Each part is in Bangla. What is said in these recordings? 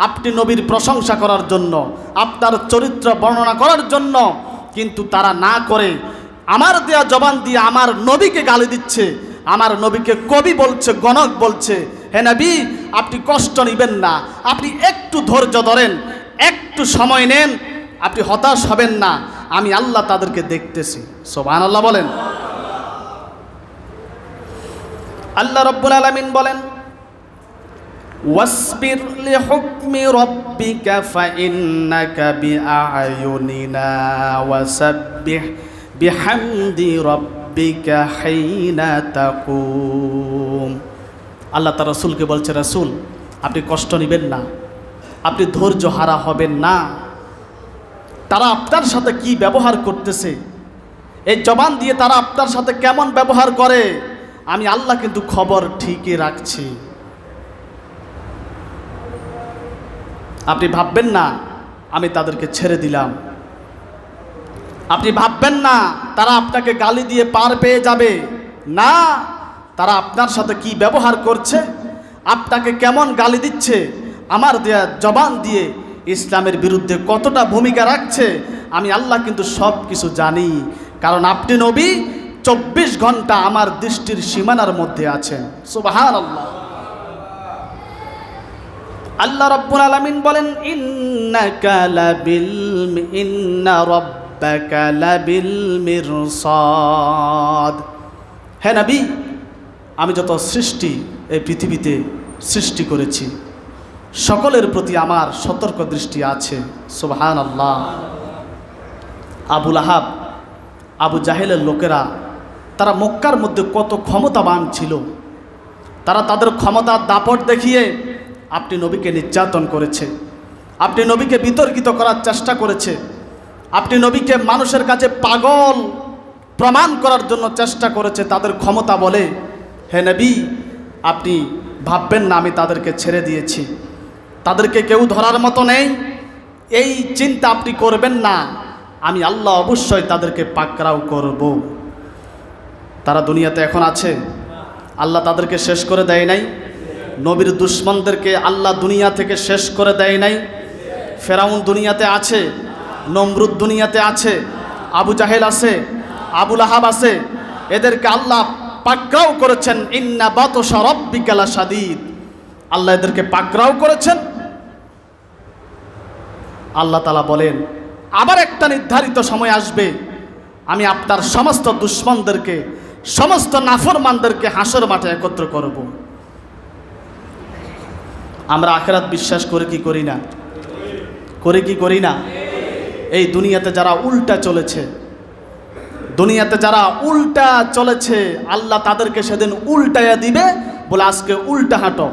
আপনি নবীর প্রশংসা করার জন্য, আপনার চরিত্র বর্ণনা করার জন্য, কিন্তু তারা না করে আমার দেয়া জবান দিয়ে আমার নবীকে গালি দিচ্ছে, আমার নবীকে কবি বলছে, গণক বলছে। হে নবী, আপনি কষ্ট নেবেন না, আপনি একটু ধৈর্য ধরেন, একটু সময় নেন, আপনি হতাশ হবেন না, আমি আল্লাহ তাদেরকে দেখতেছি। সুবহানাল্লাহ বলেন। আল্লাহ রাব্বুল আলামিন বলেন, ওয়াসবির লিহুকমি রাব্বিকা ফাইন্নাকা বিআয়ুনিনা ওয়াসাব্বিহ বিহামদি রাব্বিকা হিনা তাকুম। আল্লাহ তার রাসূলকে বলছে, রাসূল আপনি কষ্ট নেবেন না, আপনি ধৈর্য হারা হবেন না। তারা আপনার সাথে কি ব্যবহার করতেছে, এই জবান দিয়ে তারা আপনার সাথে কেমন ব্যবহার করে, আমি আল্লাহ কিন্তু খবর ঠিকই রাখছি। আপনি ভাববেন না আমি তাদেরকে ছেড়ে দিলাম, আপনি ভাববেন না তারা আপনাকে গালি দিয়ে পার পেয়ে যাবে, না, তারা আপনার সাথে কি ব্যবহার করছে, আপনাকে কেমন গালি দিচ্ছে, আমার দেয়া জবান দিয়ে ইসলামের বিরুদ্ধে কতটা ভূমিকা রাখছে, আমি আল্লাহ কিন্তু সব কিছু জানি। কারণ আপনি নবী 24 ঘন্টা আমার দৃষ্টির সীমানার মধ্যে আছেন। সুবহানাল্লাহ। আল্লাহ রাব্বুল আলামিন বলেন, ইন্না রাব্বাকা লাবিল মিরসাদ। হে নবী, আমি যত সৃষ্টি এই পৃথিবীতে সৃষ্টি করেছি সকলের প্রতি আমার সতর্ক দৃষ্টি আছে। সুবহানাল্লাহ। আবুল আহাব, আবু জাহেলের লোকেরা, তারা মক্কার মধ্যে কত ক্ষমতাবান ছিল, তারা তাদের ক্ষমতার দাপট দেখিয়ে আপনি নবীকে নির্যাতন করেছে, আপনি নবীকে বিতর্কিত করার চেষ্টা করেছে, আপনি নবীকে মানুষের কাছে পাগল প্রমাণ করার জন্য চেষ্টা করেছে তাদের ক্ষমতা বলে। হে নবী, আপনি ভাববেন না আমি তাদেরকে ছেড়ে দিয়েছি, তাদেরকে কেউ ধরার মতো নেই, এই চিন্তা আপনি করবেন না, আমি আল্লাহ অবশ্যই তাদেরকে পাকড়াও করব। তারা দুনিয়াতে এখন আছে, আল্লাহ তাদেরকে শেষ করে দেয় নাই। নবীর দুশমনদেরকে আল্লাহ দুনিয়া থেকে শেষ করে দেয় নাই। ফেরাউন দুনিয়াতে আছে, নমরুদ দুনিয়াতে আছে, আবু জাহেল আছে, আবুল আহাব আছে, এদেরকে আল্লাহ পাকড়াও করেছেন। ইন্না বাতশা রাব্বিকা লাশাদীদ। আল্লাহ এদেরকে পাকড়াও করেছেন। আল্লাহ তাআলা বলেন, আবার একটা নির্ধারিত সময় আসবে, আমি আপনার সমস্ত দুশমনদেরকে, সমস্ত নাফরমানদেরকে হাসর মাঠে একত্র করব। আমরা আখিরাত বিশ্বাস করে কি করি না? করে কি করি না? এই দুনিয়াতে যারা উল্টা চলেছে, দুনিয়াতে যারা উল্টা চলেছে, আল্লাহ তাদেরকে সেদিন উল্টাইয়া দিবে, বলে আজকে উল্টা হাঁটো।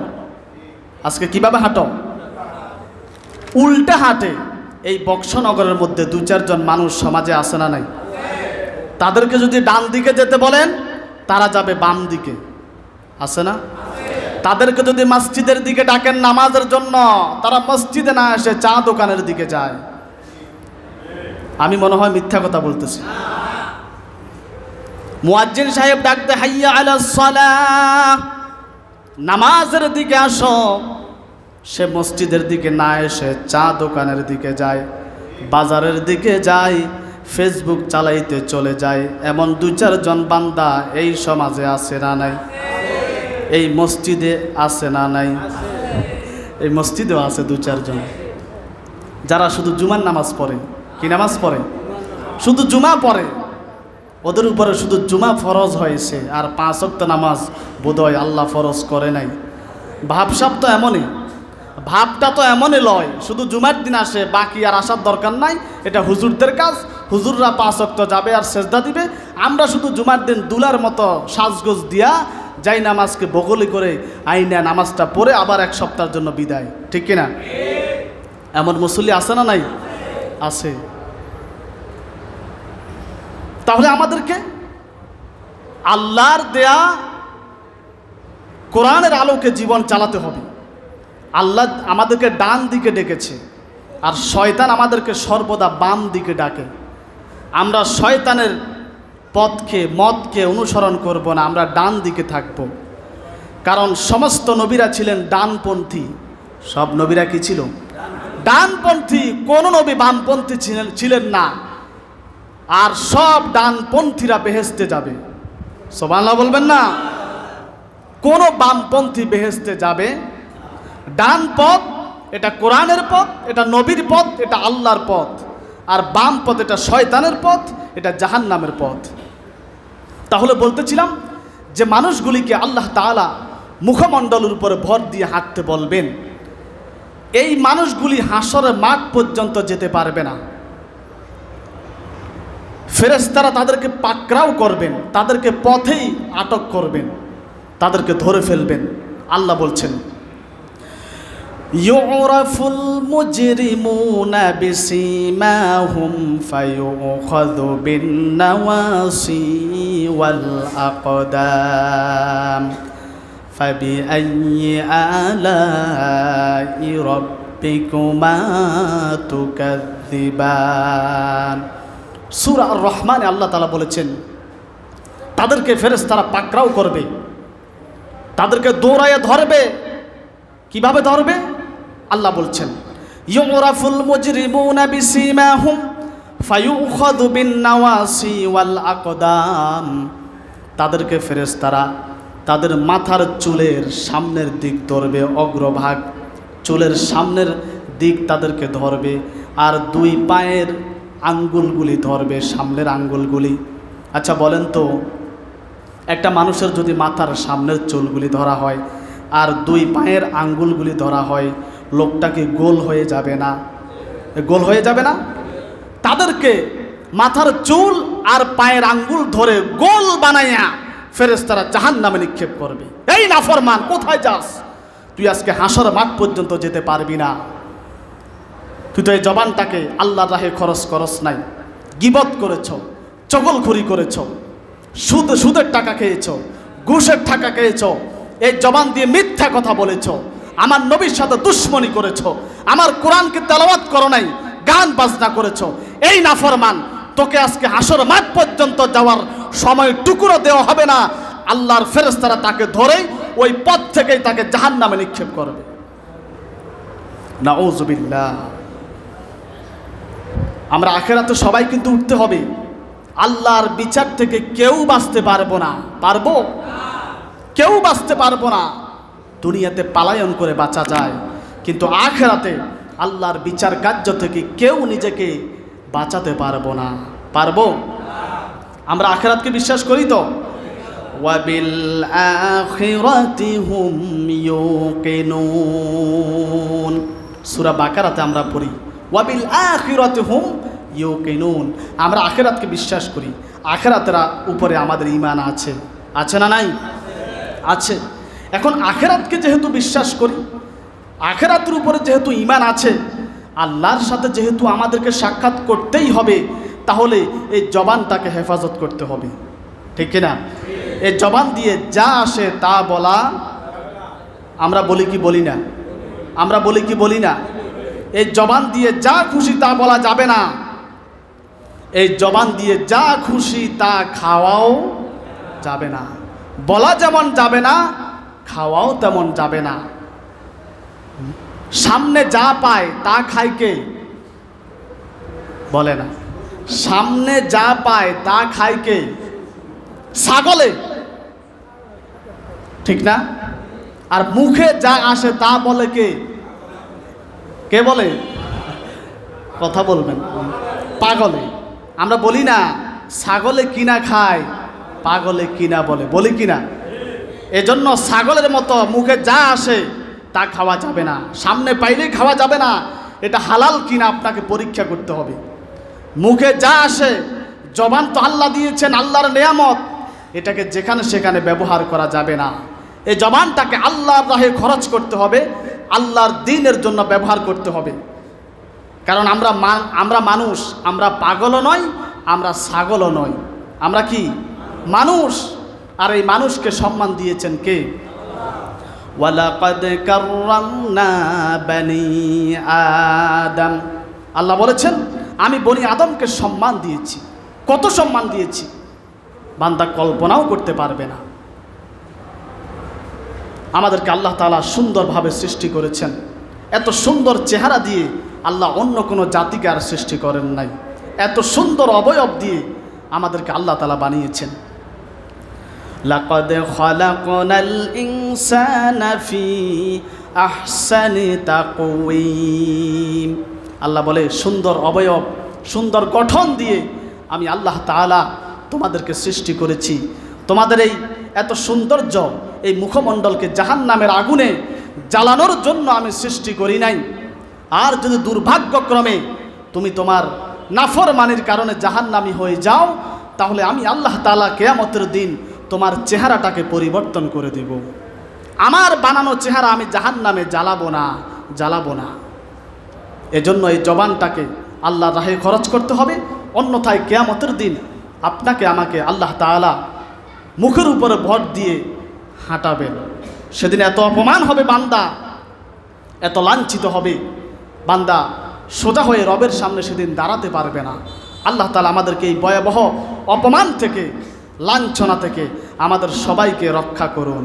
আজকে কিভাবে হাঁটো? উল্টা হাঁটে। এই বক্সনগরের মধ্যে 2-4 জন মানুষ সমাজে আসে না নাই? তাদেরকে যদি ডান দিকে যেতে বলেন তারা যাবে বাম দিকে, আছে না? তাদেরকে যদি মসজিদের দিকে ডাকেন নামাজের জন্য, তারা মসজিদে না এসে চা দোকানের দিকে যায়। আমি মনে হয় মিথ্যা কথা বলতেছি। মুয়াজ্জিন সাহেব ডাকতে, হাইয়া আলাস সালাহ, নামাজের দিকে আসো, সে মসজিদের দিকে না এসে চা দোকানের দিকে যায়, বাজারের দিকে যায়, ফেসবুক চালাইতে চলে যায়। এমন 2-4 জন বান্দা এই সমাজে আছে না নাই? এই মসজিদে আছে না নাই? এই মসজিদেও আছে 2-4 জন, যারা শুধু জুমার নামাজ পড়ে। কি নামাজ পড়ে? শুধু জুমা পড়ে। ওদের উপরে শুধু জুমা ফরজ হয়েছে, আর 5 ওয়াক্ত নামাজ বোধহয় আল্লাহ ফরজ করে নাই। ভাবসাব তো এমনই, ভাবটা তো এমনই লয়, শুধু জুমার দিন আসে, বাকি আর আসার দরকার নাই, এটা হুজুরদের কাজ, হুজুররা 5 ওয়াক্ত যাবে আর সেজদা দিবে, আমরা শুধু জুমার দিন দুলার মতো সাজগোজ দিয়া যাই, নামাজকে বগলি করে আইনা নামাজটা পড়ে আবার 1 সপ্তাহের জন্য বিদায়। ঠিক কিনা? এমন মুসল্লি আছে না নাই? আছে। তাহলে আমাদেরকে আল্লাহর দেয়া কোরআনের আলোকে জীবন চালাতে হবে। আল্লাহ আমাদেরকে ডান দিকে ডেকেছে, আর শয়তান আমাদেরকে সর্বদা বাম দিকে ডাকে। আমরা শয়তানের পথকে, মতকে অনুসরণ করব না, আমরা ডান দিকে থাকব। কারণ সমস্ত নবীরা ছিলেন ডানপন্থী, সব নবীরা কি ছিল? ডানপন্থী। কোন নবী বামপন্থী ছিলেন না। আর সব ডানপন্থীরা বেহেশতে যাবে। সুবহানাল্লাহ বলবেন না? কোন বামপন্থী বেহেশতে যাবে? ডান পথ এটা কোরআনের পথ, এটা নবীর পথ, এটা আল্লাহর পথ। আর বাম পথ এটা শয়তানের পথ, এটা জাহান্নামের পথ। তাহলে বলতেছিলাম যে মানুষগুলিকে আল্লাহ তাআলা মুখমণ্ডলের উপরে ভর দিয়ে হাঁটতে বলবেন, এই মানুষগুলি হাসরের মাঠ পর্যন্ত যেতে পারবে না। ফেরেশতারা তাদেরকে পাকড়াও করবেন, তাদেরকে পথেই আটক করবেন, তাদেরকে ধরে ফেলবেন। আল্লাহ বলছেন, ইউরাফুল মুজরিমুনা বিসীমাহুম ফায়ুখাযু বিন-নাওয়াসি ওয়াল আকদাম ফাবিআইয়ি আলাই রাব্বিকুমা তুকাযযিবান। সূরা আর-রহমানে আল্লাহ তাআলা বলেছেন, তাদেরকে ফেরেশতারা পাকড়াও করবে, তাদেরকে দৌড়াইয়ে ধরবে। কিভাবে ধরবে? আল্লাহ বলছেন, ইউরাফুল মুজরিমুনা বিসীমাহুম ফায়ুখাযু বিন-নাওয়াসি ওয়াল আকদাম। তাদেরকে ফেরেশতারা তাদের মাথার চুলের সামনের দিক ধরবে, অগ্রভাগ চুলের সামনের দিক তাদেরকে ধরবে, আর দুই পায়ের আঙ্গুলগুলি ধরবে, সামনের আঙ্গুলগুলি। আচ্ছা বলেন তো, একটা মানুষের যদি মাথার সামনের চুলগুলি ধরা হয় আর দুই পায়ের আঙ্গুলগুলি ধরা হয়, লোকটা কি গোল হয়ে যাবে না? গোল হয়ে যাবে না? তাদেরকে মাথার চুল আর পায়ের আঙ্গুল ধরে গোল বানাইয়া ফেরেশতারা জাহান্নামে নিক্ষেপ করবে। এই নাফরমান, কোথায় যাস? তুই আজকে হাসর মাঠ পর্যন্ত যেতে পারবি না। তুই তো এই জবানটাকে আল্লাহর রাহে খরচ করস নাই, গীবত করেছ, চগলখড়ি করেছ, সুদের টাকা খেয়েছ, ঘুষের টাকা খেয়েছ, এই জবান দিয়ে মিথ্যা কথা বলেছ, আমার নবীর সাথে দুশ্মনী করেছ, আমার কোরআনকে তেলাওয়াত করো নাই, গান বাজনা করেছ। এই নাফরমান, তোকে আজকে হাসর মাঠ পর্যন্ত যাওয়ার সময় টুকুরো দেওয়া হবে না। আল্লাহর ফেরেশতারা তাকে ধরে ওই পথ থেকেই তাকে জাহান্নামে নিক্ষেপ করবে। নাউযুবিল্লাহ। আমরা আখিরাতে সবাই কিন্তু উঠতে হবে। আল্লাহর বিচার থেকে কেউ বাঁচতে পারবো না। পারবো? কেউ বাঁচতে পারবো না। দুনিয়াতে পালায়ন করে বাঁচা যায়, কিন্তু আখিরাতে আল্লাহর বিচার কার্য থেকে কেউ নিজেকে বাঁচাতে পারবো না। পারবো? আমরা আখিরাতকে বিশ্বাস করি তো? ওয়াবিল আখিরাতি হুম ইউকিনুন। সূরা বাকারাতে আমরা পড়ি, ওয়াবিল আখিরাতি হুম ইউকিনুন। আমরা আখিরাতকে বিশ্বাস করি, আখিরাতের উপরে আমাদের ঈমান আছে। আছে না নাই? আছে। এখন আখিরাতকে যেহেতু বিশ্বাস করি, আখিরাতের উপরে যেহেতু ঈমান আছে, আল্লাহর সাথে যেহেতু আমাদেরকে সাক্ষাৎ করতেই হবে, তাহলে এই জবানটাকে হেফাজত করতে হবে। ঠিক কিনা? এই জবান দিয়ে যা আসে তা বলা, আমরা বলি কি বলি না? আমরা বলি কি বলি না? এই জবান দিয়ে যা খুশি তা বলা যাবে না। এই জবান দিয়ে যা খুশি তা খাওয়াও যাবে না। বলা যেমন যাবে না, খাওয়াও তেমন যাবে না। সামনে যা পায় তা খায় কে? বলে না। সামনে যা পায় তা খায় কে? ছাগলে। ঠিক না? আর মুখে যা আসে তা বলে কে? কে বলে? কথা বলবেন। পাগলে। আমরা বলি না ছাগলে কিনা খায়, পাগলে কিনা বলে, বলি কিনা? এজন্য ছাগলের মতো মুখে যা আসে তা খাওয়া যাবে না। সামনে পাইলেই খাওয়া যাবে না। এটা হালাল কিনা আপনাকে পরীক্ষা করতে হবে। মুখে যা আসে, জবান তো আল্লাহ দিয়েছেন, আল্লাহর নেয়ামত, এটাকে যেখানে সেখানে ব্যবহার করা যাবে না। এই জবানটাকে আল্লাহর রাহে খরচ করতে হবে, আল্লাহর দ্বীনের জন্য ব্যবহার করতে হবে। কারণ আমরা মানুষ, আমরা পাগলও নয়, আমরা ছাগলও নয়। আমরা কি? মানুষ। আর এই মানুষকে সম্মান দিয়েছেন কে? ওয়ালাকাদ কাররামনা বনি আদম। আল্লাহ বলেছেন, আমি বনি আদমকে সম্মান দিয়েছি। কত সম্মান দিয়েছি বান্দা কল্পনাও করতে পারবে না। আমাদেরকে আল্লাহ তাআলা সুন্দরভাবে সৃষ্টি করেছেন, এত সুন্দর চেহারা দিয়ে আল্লাহ অন্য কোনো জাতিকে আর সৃষ্টি করেন নাই। এত সুন্দর অবয়ব দিয়ে আমাদেরকে আল্লাহ তাআলা বানিয়েছেন। লাকাদ খালাকনাল ইনসানা ফি আহসানি তাকওয়িম। আল্লাহ বলে সুন্দর অবয়ব, সুন্দর গঠন দিয়ে আমি আল্লাহ তাআলা তোমাদেরকে সৃষ্টি করেছি। তোমাদের এই এত সৌন্দর্য, এই মুখমণ্ডলকে জাহান্নামের আগুনে জ্বালানোর জন্য আমি সৃষ্টি করি নাই। আর যদি দুর্ভাগ্যক্রমে তুমি তোমার নাফরমানির কারণে জাহান্নামী হয়ে যাও, তাহলে আমি আল্লাহ তাআলা কিয়ামতের দিন তোমার চেহারাটাকে পরিবর্তন করে দেব। আমার বানানো চেহারা আমি জাহান্নামে জ্বালাবো না। এজন্য এই জবানটাকে আল্লাহর রাহে খরচ করতে হবে, অন্যথায় কিয়ামতের দিন আপনাকে আমাকে আল্লাহ তাআলা মুখের উপরে ভর দিয়ে হাঁটাবেন। সেদিন এত অপমান হবে বান্দা, এত লাঞ্ছিত হবে বান্দা, সোজা হয়ে রবের সামনে সেদিন দাঁড়াতে পারবে না। আল্লাহ তাআলা আমাদেরকে এই ভয়াবহ অপমান থেকে, লাঞ্ছনা থেকে আমাদের সবাইকে রক্ষা করুন।